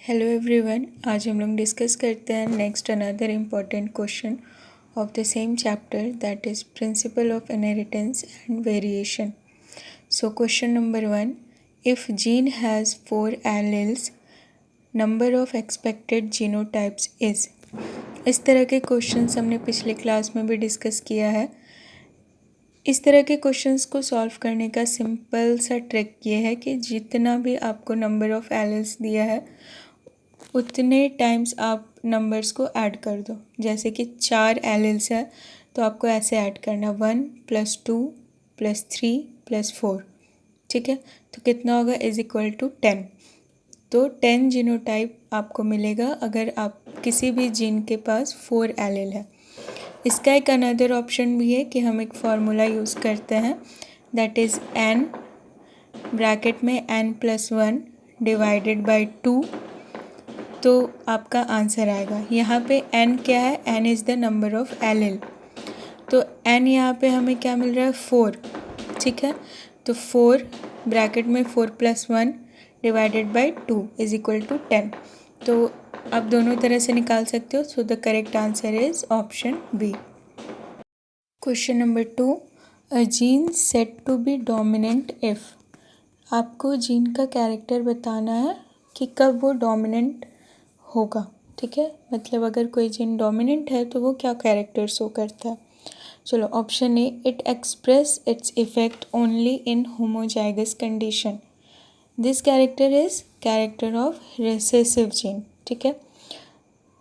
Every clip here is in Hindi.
हेलो एवरीवन, आज हम लोग डिस्कस करते हैं next another important question of the same chapter that is principle of inheritance and variation. So question number 1, if gene has 4 alleles number of expected genotypes is. इस तरह के क्वेश्चंस हमने पिछले क्लास में भी डिस्कस किया है। इस तरह के क्वेश्चंस को सॉल्व करने का सिंपल सा ट्रिक ये है कि जितना भी आपको नंबर ऑफ एलील्स दिया है उतने टाइम्स आप नंबर्स को ऐड कर दो। जैसे कि 4 एलील्स है तो आपको ऐसे ऐड करना 1 + 2 + 3 + 4। ठीक है, तो कितना होगा इज इक्वल टू 10। तो 10 जीनोटाइप आपको मिलेगा अगर आप किसी भी जीन के पास 4 एलील है। इसका एक अनदर ऑप्शन भी है कि हम एक फार्मूला यूज़ करते हैं दैट इज़ n ब्रैकेट में n+1 डिवाइडेड बाई 2, तो आपका आंसर आएगा। यहाँ पे n क्या है, n is the number of allele. तो n यहाँ पे हमें क्या मिल रहा है 4। ठीक है, तो 4 ब्रैकेट में 4 + 1 divided by 2 is equal to 10। तो आप दोनों तरह से निकाल सकते हो। So the correct answer is option B. Question number 2, a gene said to be dominant if. आपको जीन का कैरेक्टर बताना है कि कब वो डोमिनेंट होगा। ठीक है, मतलब अगर कोई जीन डोमिनेंट है तो वो क्या कैरेक्टर शो करता है। चलो, option A, it express its effect only in homozygous condition. This character is character of recessive gene. ठीक है,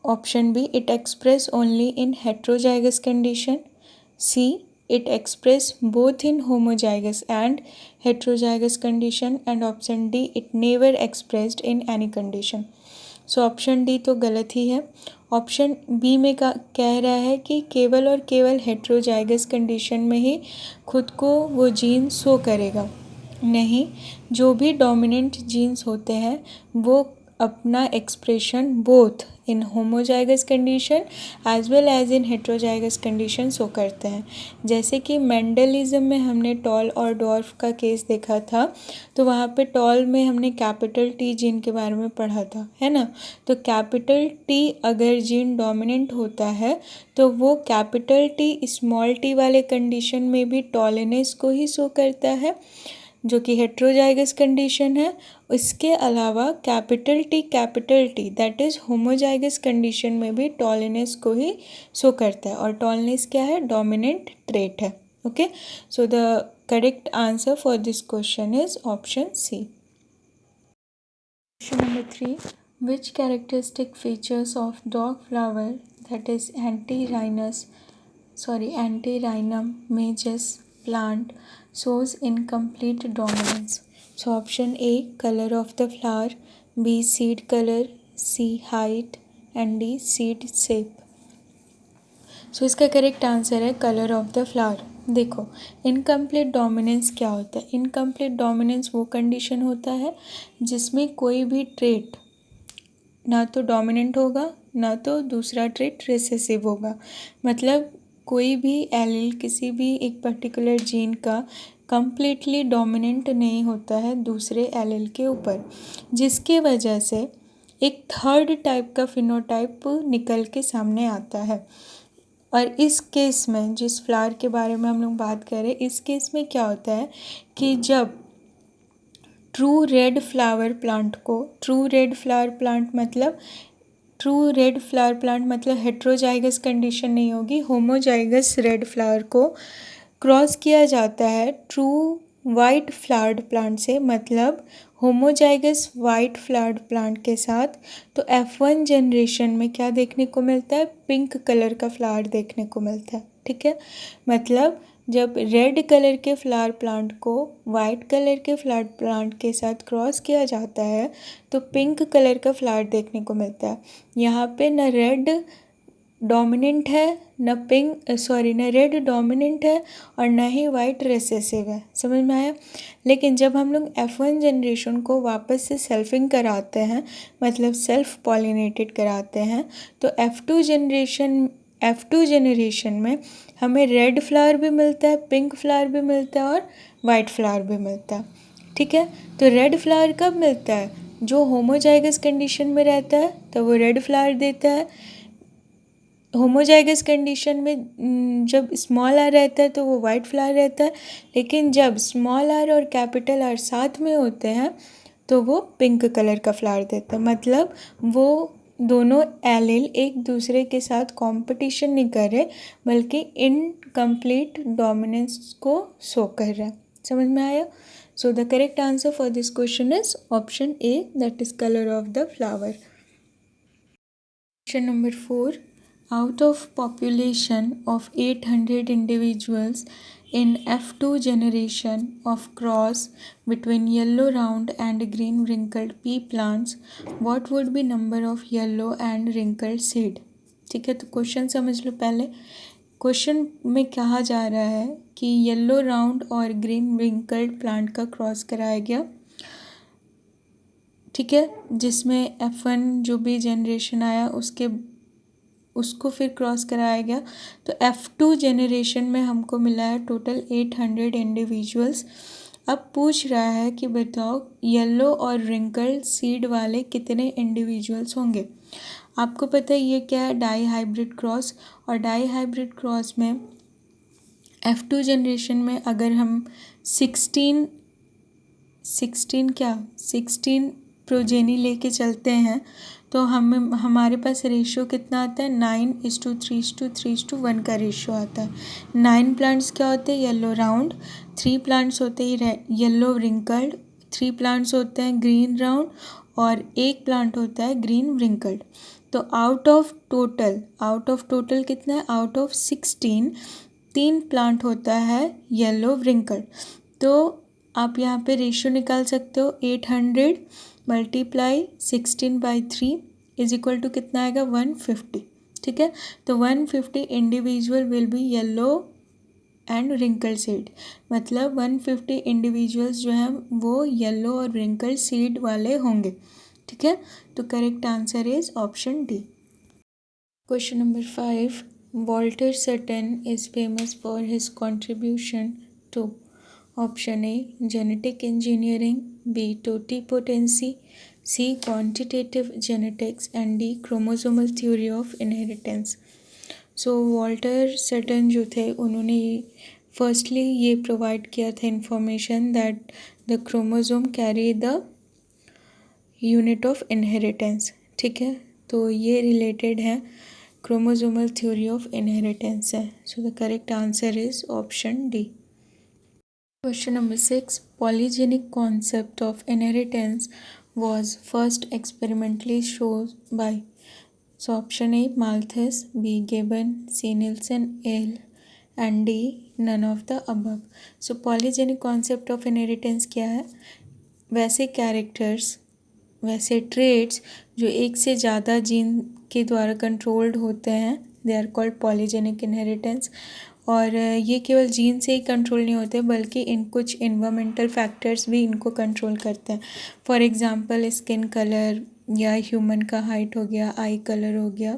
option B, it express only in heterozygous condition. C, it express both in homozygous and heterozygous condition, and option D, it never expressed in any condition. So option D तो गलत ही है। ऑप्शन बी में कह रहा है कि केवल और केवल हेट्रोजाइगस कंडीशन में ही खुद को वो जीन शो करेगा। नहीं, जो भी डोमिनेंट जीन्स होते हैं वो अपना expression both in homozygous condition as well as in heterozygous condition show करते हैं। जैसे कि मेंडलिज्म में हमने टॉल और डॉर्फ का केस देखा था, तो वहाँ पे टॉल में हमने कैपिटल टी जीन के बारे में पढ़ा था, है ना। तो कैपिटल टी अगर जीन डोमिनेंट होता है तो वो कैपिटल टी स्मॉल टी वाले कंडीशन में भी टॉलनेस को ही शो करता है जो कि हेट्रोजाइगस कंडीशन है। इसके अलावा capital T that is homozygous condition में भी टॉलनेस को ही शो करता है, और टॉलनेस क्या है, डोमिनेंट ट्रेट है। Okay, so the correct answer for this question is option C. Question number 3, which characteristic features of dog flower that is antirrhinum majus plant shows incomplete dominance. So option A, color of the flower, B, seed color, C, height, and D, seed shape. So इसका करेक्ट आंसर है कलर ऑफ द फ्लावर। देखो, इनकम्प्लीट डोमिनेंस क्या होता है। इनकम्प्लीट डोमिनेंस वो कंडीशन होता है जिसमें कोई भी ट्रेट ना तो डोमिनेंट होगा ना तो दूसरा ट्रेट रिसेसिव होगा। मतलब कोई भी एलील किसी भी एक पर्टिकुलर जीन का कम्प्लीटली डोमिनेंट नहीं होता है दूसरे एलील के ऊपर, जिसके वजह से एक थर्ड टाइप का फिनोटाइप निकल के सामने आता है। और इस केस में जिस फ्लावर के बारे में हम लोग बात करें, इस केस में क्या होता है कि जब ट्रू रेड फ्लावर प्लांट मतलब हेट्रोजाइगस कंडीशन नहीं होगी, होमोजाइगस रेड फ्लावर को क्रॉस किया जाता है ट्रू वाइट फ्लावर्ड प्लांट से, मतलब होमोजाइगस वाइट फ्लावर्ड प्लांट के साथ, तो F1 जनरेशन में क्या देखने को मिलता है, पिंक कलर का फ्लावर देखने को मिलता है। ठीक है, मतलब जब रेड कलर के फ्लावर प्लांट को वाइट कलर के फ्लावर प्लांट के साथ क्रॉस किया जाता है तो पिंक कलर का फ्लावर देखने को मिलता है। यहाँ पे न रेड डोमिनेंट है न रेड डोमिनेंट है और न ही वाइट रिसेसिव है। समझ में आया। लेकिन जब हम लोग F1 जनरेशन को वापस से सेल्फिंग कराते हैं, मतलब सेल्फ पॉलिनेटेड कराते हैं, तो F2 जनरेशन में हमें रेड फ्लावर भी मिलता है, पिंक फ्लावर भी मिलता है और वाइट फ्लावर भी मिलता है। ठीक है, तो रेड फ्लावर कब मिलता है, जो होमोजाइगस कंडीशन में रहता है तो वो रेड फ्लावर देता है। होमोजाइगस कंडीशन में जब स्मॉल आर रहता है तो वो वाइट फ्लावर रहता है, लेकिन जब स्मॉल आर और कैपिटल आर साथ में होते हैं तो वो पिंक कलर का फ्लावर देता है। मतलब वो दोनों एलील एक दूसरे के साथ कंपटीशन नहीं कर रहे, बल्कि इनकम्प्लीट डोमिनेंस को शो कर रहा है। समझ में आया? सो the correct answer for this question is option A, that is colour of the flower. Question number 4, out of population of 800 individuals in F2 generation of cross between yellow round and green wrinkled pea plants, what would be number of yellow and wrinkled seed? ठीक है, तो क्वेश्चन समझ लो पहले। क्वेश्चन में कहा जा रहा है कि येलो राउंड और ग्रीन wrinkled प्लांट का क्रॉस कराया गया, ठीक है, जिसमें F1 जो भी जनरेशन आया उसको फिर क्रॉस कराया गया। तो F2 जनरेशन में हमको मिला है टोटल 800 इंडिविजुअल्स। अब पूछ रहा है कि बताओ येलो और रिंकल्ड सीड वाले कितने इंडिविजुअल्स होंगे। आपको पता है ये क्या है, डाई हाइब्रिड क्रॉस। और डाई हाइब्रिड क्रॉस में F2 जनरेशन में अगर हम 16 प्रोजेनी लेके चलते हैं तो हमारे पास रेशियो कितना आता है, 9:3:3:1 का रेशियो आता है। 9 प्लांट्स क्या होते हैं, येलो राउंड, 3 प्लांट्स होते हैं येलो रिंकल्ड, 3 प्लांट्स होते हैं ग्रीन राउंड और 1 प्लांट होता है ग्रीन रिंकल्ड। तो आउट ऑफ टोटल कितना है, आउट ऑफ 16 3 प्लांट होता है येलो रिंकल्ड। तो आप यहाँ पे रेशियो निकाल सकते हो, 800 मल्टीप्लाई 16/3 इज इक्वल टू कितना आएगा, 150। ठीक है, तो 150 individual will be yellow and wrinkle seed. मतलब 150 इंडिविजुअल्स जो हैं वो येलो और रिंकल सीड वाले होंगे। ठीक है, तो correct answer is option D. Question number 5, Walter Sutton is famous for his contribution to option A genetic engineering, B totipotency, C quantitative genetics and D chromosomal theory of inheritance। So Walter Sutton जो थे उन्होंने फर्स्टली ये प्रोवाइड किया था information that the chromosome carry the unit of inheritance. ठीक है, तो ये रिलेटेड है क्रोमोसोमल थ्योरी ऑफ इनहेरिटेंस है। So the correct answer is option D. Question number 6, polygenic concept of inheritance was first experimentally shown by, so option A Malthus, B Gibbon, C Nielsen L and D none of the above। so polygenic concept of inheritance क्या है, वैसे कैरेक्टर्स, वैसे ट्रेड्स जो एक से ज़्यादा जीन के द्वारा कंट्रोल्ड होते हैं, they are called polygenic inheritance. और ये केवल जीन से ही कंट्रोल नहीं होते बल्कि इन कुछ इन्वायरमेंटल फैक्टर्स भी इनको कंट्रोल करते हैं। फॉर एग्जांपल स्किन कलर या ह्यूमन का हाइट हो गया, आई कलर हो गया,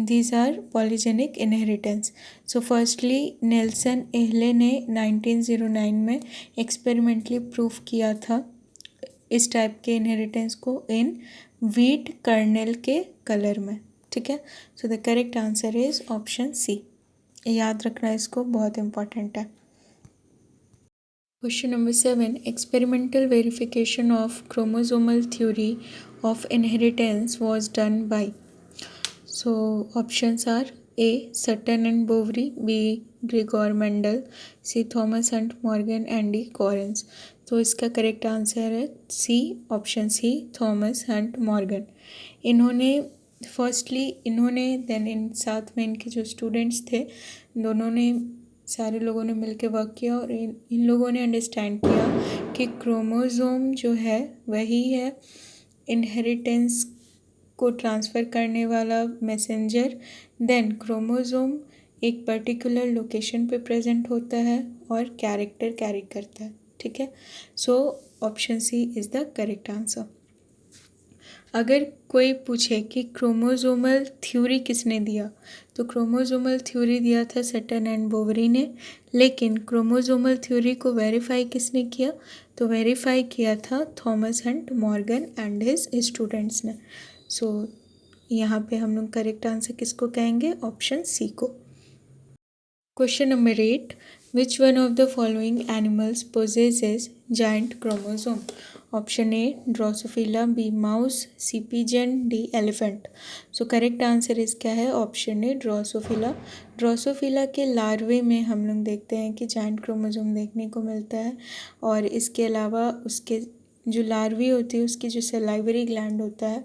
these are polygenic inheritance. So firstly Nelson Ehle ने 1909 में एक्सपेरिमेंटली प्रूव किया था इस टाइप के इनहेरिटेंस को इन वीट कर्नेल के कलर में। ठीक है, so the correct answer is option C. याद रखना इसको, बहुत इंपॉर्टेंट है। Question number 7, experimental verification of chromosomal theory of inheritance was done by. So options are A Sutton and Boveri, B Gregor Mendel, C Thomas Hunt Morgan and D Correns. तो इसका करेक्ट आंसर है C, option C Thomas Hunt Morgan. इन्होंने देन इन साथ में इनके जो स्टूडेंट्स थे दोनों ने, सारे लोगों ने मिलकर वर्क किया और इन लोगों ने अंडरस्टैंड किया कि क्रोमोसोम जो है वही है इनहेरिटेंस को ट्रांसफ़र करने वाला मैसेंजर। देन क्रोमोसोम एक पर्टिकुलर लोकेशन पे प्रेजेंट होता है और कैरेक्टर कैरी करता है। ठीक है, so option C is the correct answer. अगर कोई पूछे कि क्रोमोसोमल थ्योरी किसने दिया, तो क्रोमोसोमल थ्योरी दिया था सटन एंड बोवेरी ने, लेकिन क्रोमोसोमल थ्योरी को वेरीफाई किसने किया, तो वेरीफाई किया था Thomas Hunt Morgan and his students ने। सो यहाँ पे हम लोग करेक्ट आंसर किसको कहेंगे, ऑप्शन सी को। Question number 8, which one of the following animals possesses giant chromosome? Option A drosophila, B mouse, C pigeon, D elephant. So correct answer इसका है ऑप्शन ए ड्रोसोफिला। ड्रोसोफिला के लार्वे में हम लोग देखते हैं कि जायंट क्रोमोसोम देखने को मिलता है, और इसके अलावा उसके जो लार्वी होती है उसकी जो सलाइवरी ग्लैंड होता है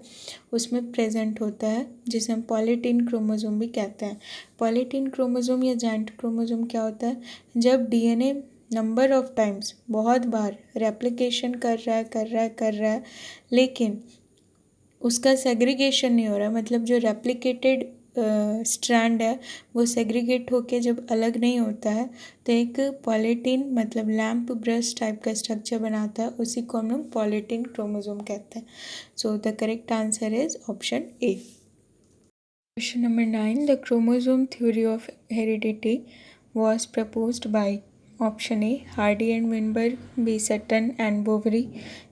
उसमें प्रेजेंट होता है, जिसे हम पॉलीटीन क्रोमोसोम भी कहते हैं। पॉलीटीन क्रोमोसोम या जायंट क्रोमोसोम क्या होता है, जब डीएनए नंबर ऑफ टाइम्स बहुत बार रेप्लिकेशन कर रहा है लेकिन उसका सेग्रीगेशन नहीं हो रहा, मतलब जो रेप्लिकेटेड स्ट्रैंड है वो सेग्रीगेट होके जब अलग नहीं होता है तो एक पॉलीटीन मतलब लैम्प ब्रश टाइप का स्ट्रक्चर बनाता है, उसी को हम लोग पॉलीटीन क्रोमोसोम कहते हैं। सो the correct answer is option A. Question number 9, the chromosome theory of heredity was proposed by option A Hardy and Weinberg, B Sutton and Boveri,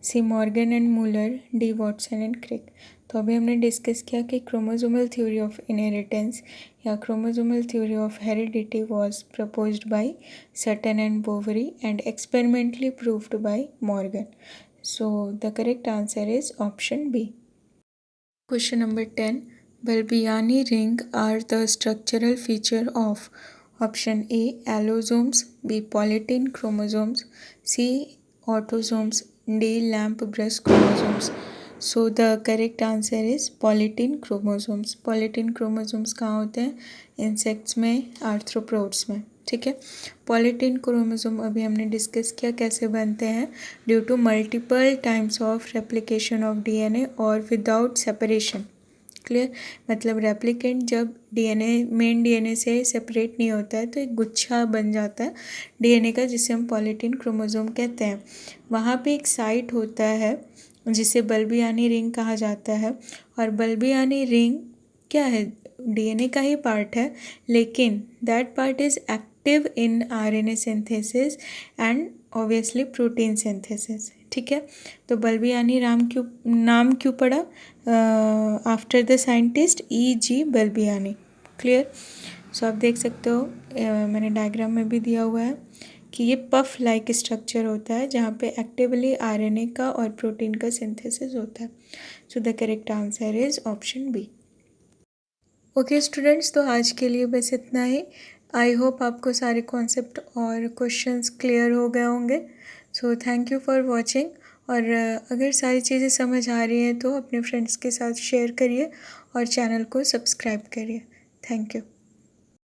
C Morgan and Muller, D Watson and Crick। तो अभी हमने डिस्कस किया कि क्रोमोसोमल थ्योरी ऑफ इनहेरिटेंस या chromosomal theory of heredity was proposed by Sutton and Boveri and experimentally proved by Morgan. So the correct answer is option B. Question number 10, Balbiani ring are the structural feature of option A allosomes, B polytene chromosomes, C autosomes, D lamp brush chromosomes। So the correct answer is polytene chromosomes। polytene chromosomes कहाँ होते हैं, इंसेक्ट्स में, आर्थ्रोपोड्स में, ठीक है। पॉलीटीन क्रोमोसोम अभी हमने डिस्कस किया कैसे बनते हैं, due to multiple times of replication of DNA और विदाउट सेपरेशन। क्लियर, मतलब रेप्लिकेंट जब डीएनए मेन डीएनए से सेपरेट नहीं होता है तो एक गुच्छा बन जाता है डीएनए का, जिसे हम पॉलीटीन क्रोमोसोम कहते हैं। वहाँ पे एक साइट होता है जिसे बल्बियानी रिंग कहा जाता है, और बल्बियानी रिंग क्या है, डीएनए का ही पार्ट है, लेकिन that part is active in RNA synthesis and obviously protein synthesis, ठीक है। तो बल्बियानी नाम क्यों पड़ा, after the scientist E.G. Balbiani. Clear. So आप देख सकते हो मैंने डायग्राम में भी दिया हुआ है कि ये पफ लाइक स्ट्रक्चर होता है जहाँ पे एक्टिवली आरएनए का और प्रोटीन का सिंथेसिस होता है। So the correct answer is option B. Okay students, तो आज के लिए बस इतना ही। आई होप आपको सारे कॉन्सेप्ट और क्वेश्चंस क्लियर हो गए होंगे। So thank you for watching, और अगर सारी चीज़ें समझ आ रही हैं तो अपने फ्रेंड्स के साथ शेयर करिए और चैनल को सब्सक्राइब करिए। Thank you.